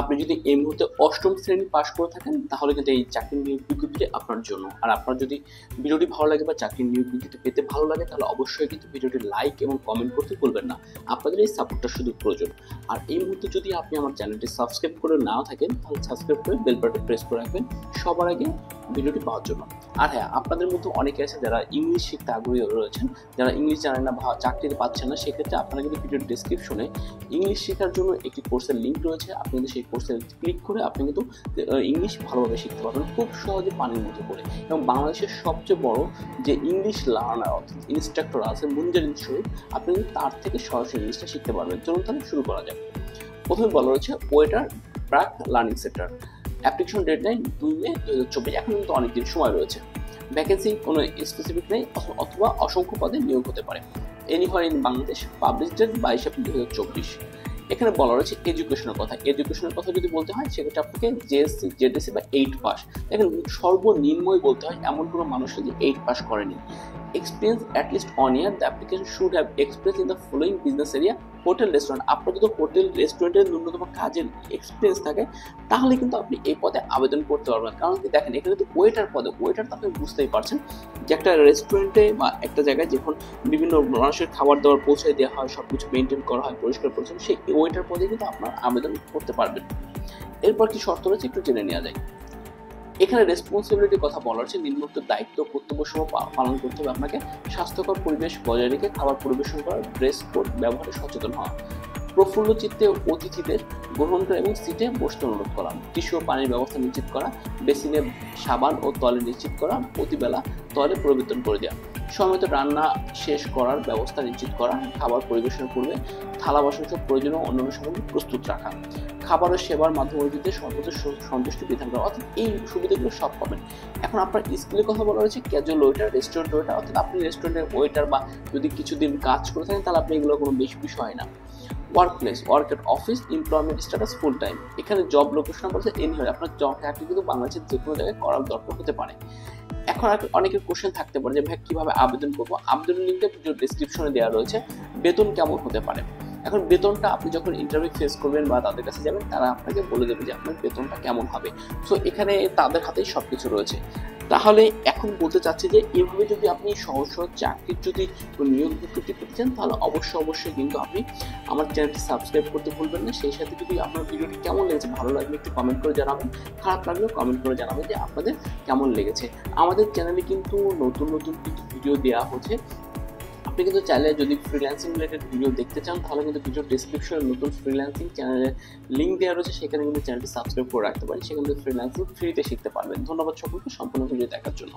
আপনি যদি এই মুহূর্তে অষ্টম শ্রেণী পাশ করে থাকেন তাহলে কিন্তু এই চাকরির নিয়োগ বিজ্ঞপ্তিটি আপনার জন্য। আর আপনার যদি ভিডিওটি ভালো লাগে বা চাকরির নিয়োগ বিজ্ঞপ্তি পেতে ভালো লাগে তাহলে অবশ্যই কিন্তু ভিডিওটি লাইক এবং কমেন্ট করতে ভুলবেন না। আপনাদের এই সাপোর্টটা শুধু প্রয়োজন। আর এই মুহূর্তে যদি আপনি আমার চ্যানেলটি সাবস্ক্রাইব করে নাও থাকেন তাহলে সাবস্ক্রাইব করে বেল বাটন প্রেস করে রাখবেন সবার আগে ভিডিওটি পাওয়ার জন্য। আর হ্যাঁ, আপনাদের মধ্যে অনেকে আছে যারা ইংলিশ শিখতে আগ্রহী রয়েছেন, যারা ইংলিশ জানেন না বা চাকরিতে পাচ্ছেন না, সেক্ষেত্রে আপনারা কিন্তু ভিডিওর ডেসক্রিপশনে ইংলিশ শেখার জন্য একটি কোর্সের লিঙ্ক রয়েছে। আপনি কিন্তু সেই কোর্সে ক্লিক করে আপনি কিন্তু ইংলিশ ভালোভাবে শিখতে পারবেন খুব সহজে পানির মতো করে। এবং বাংলাদেশের সবচেয়ে বড় যে ইংলিশ লার্নার অর্থাৎ ইনস্ট্রাক্টর আছে মুনজারিন শরীফ, আপনি কিন্তু তার থেকে সরাসরি ইংলিশটা শিখতে পারবেন। চলুন তাহলে শুরু করা যাক। প্রথমে বলা রয়েছে ওয়েটার প্রাক লার্নিং সেন্টার। অ্যাপ্লিকেশন ডেডলাইন 2 মে 2024। এখন কিন্তু অনেকদিন সময় রয়েছে। ভ্যাকেন্সি কোনো স্পেসিফিক নেই অথবা অসংখ্য পদে নিয়োগ হতে পারে। Anywhere in Bangladesh, publish date 22 April 2024। এখানে বলা রয়েছে এডুকেশনের কথা। এডুকেশনের কথা যদি বলতে হয় সেক্ষেত্রে আপনাকে জেএসসি, জেডিসি বা 8 পাস। দেখেন সর্বনিম্নই বলতে হয়, এমন কোনো মানুষ যে 8 পাস করেনি। Experience at least 1 year, the application should have experience in the following business area, hotel restaurant. আপনার যদি হোটেল রেস্টুরেন্টের ন্যূনতম কাজের এক্সপিরিয়েন্স থাকে তাহলে কিন্তু আপনি এই পদে আবেদন করতে পারবেন। কারণ কি দেখেন, এখানে কিন্তু ওয়েটার পদে, ওয়েটার তো আপনি বুঝতেই পারছেন যে একটা রেস্টুরেন্টে বা একটা জায়গায় যখন বিভিন্ন মানুষের খাবার দাবার পৌঁছে দেওয়া হয়, সব কিছু মেনটেন করা হয়, পরিষ্কার পরিচ্ছন্ন, সেই ওয়েটার পদে কিন্তু আপনার আবেদন করতে পারবেন। এরপর কি শর্ত রয়েছে একটু জেনে নেওয়া যায়। এখানে রেসপন্সিবিলিটির কথা বলা হচ্ছে, নিম্নোক্ত দায়িত্ব কর্তব্যসমূহ পালন করতে হবে আপনাকে। স্বাস্থ্যকর পরিবেশ বজায় রেখে খাবার পরিবেশন করা, ড্রেস কোড ব্যবহারে সচেতন হওয়া, প্রফুল্ল চিত্তে অতিথিদের গ্রহণ করা এবং সিটে বসতে অনুরোধ করা, টিস্যু ও পানির ব্যবস্থা নিশ্চিত করা, বেসিনে সাবান ও তলে নিশ্চিত করা, প্রতিবেলা তলে পরিবর্তন করে দেওয়া, সময়মতো রান্না শেষ করার ব্যবস্থা নিশ্চিত করা, খাবার পরিবেশনের পূর্বে থালা বাসন সব প্রয়োজনীয় অন্যান্য সামগ্রী প্রস্তুত রাখা, খাবার ও সেবার মাধ্যমে দিতে সর্বোচ্চ সন্তুষ্টি বিধান করা। অর্থাৎ এই সুবিধাগুলো সব পাবেন। এখন আপনার স্কিলের কথা বলা হয়েছে ক্যাজুয়াল ওয়েটার, রেস্টুরেন্ট ওয়েটার, অর্থাৎ আপনি রেস্টুরেন্টের ওয়েটার বা যদি কিছুদিন কাজ করে থাকেন তাহলে আপনি এগুলো কোনো বেশি বিষয় না। Work place, work at office, employment status full time. এখানে জব লোকেশন বলতে এনিহোয়ার, আপনার জব চাকরি কিন্তু বাংলাদেশের যে কোনো জায়গায় করার দরকার হতে পারে। এখন অনেকের কোশ্চেন থাকতে পারে যে ভাই কিভাবে আবেদন করবো। আবেদনের লিঙ্কটা ভিডিও ডেসক্রিপশনে দেওয়া রয়েছে। বেতন কেমন হতে পারে, এখন বেতনটা আপনি যখন ইন্টারভিউ ফেস করবেন বা তাদের কাছে যাবেন তারা আপনাকে বলে দেবে যে আপনার বেতনটা কেমন হবে। সো এখানে তাদের হাতেই সব কিছু রয়েছে। তাহলে এখন বলতে চাচ্ছি যে এভাবে যদি আপনি সহজ সহজ চাকরির যদি নিয়োগ বিজ্ঞপ্তি পেতে চান তাহলে অবশ্যই কিন্তু আপনি আমার চ্যানেলটি সাবস্ক্রাইব করতে ভুলবেন না। সেই সাথে যদি আপনার ভিডিওটি কেমন লেগেছে, ভালো লাগলে একটু কমেন্ট করে জানাবেন, খারাপ লাগলেও কমেন্ট করে জানাবেন যে আপনাদের কেমন লেগেছে। আমাদের চ্যানেলে কিন্তু নতুন নতুন কিন্তু ভিডিও দেওয়া হচ্ছে। আপনি কিন্তু চাইলে যদি ফ্রিল্যান্সিং রিলেটেড ভিডিও দেখতে চান তাহলে কিন্তু ভিডিও ডেসক্রিপশনে নতুন ফ্রিল্যান্সিং চ্যানেলের লিঙ্ক দেওয়া রয়েছে, সেখানে কিন্তু চ্যানেলটি সাবস্ক্রাইব করে রাখতে পারেন। সেখানে ফ্রিল্যান্সিং ফ্রিতে শিখতে পারবেন। ধন্যবাদ সকলকে সম্পূর্ণ ভিডিও দেখার জন্য।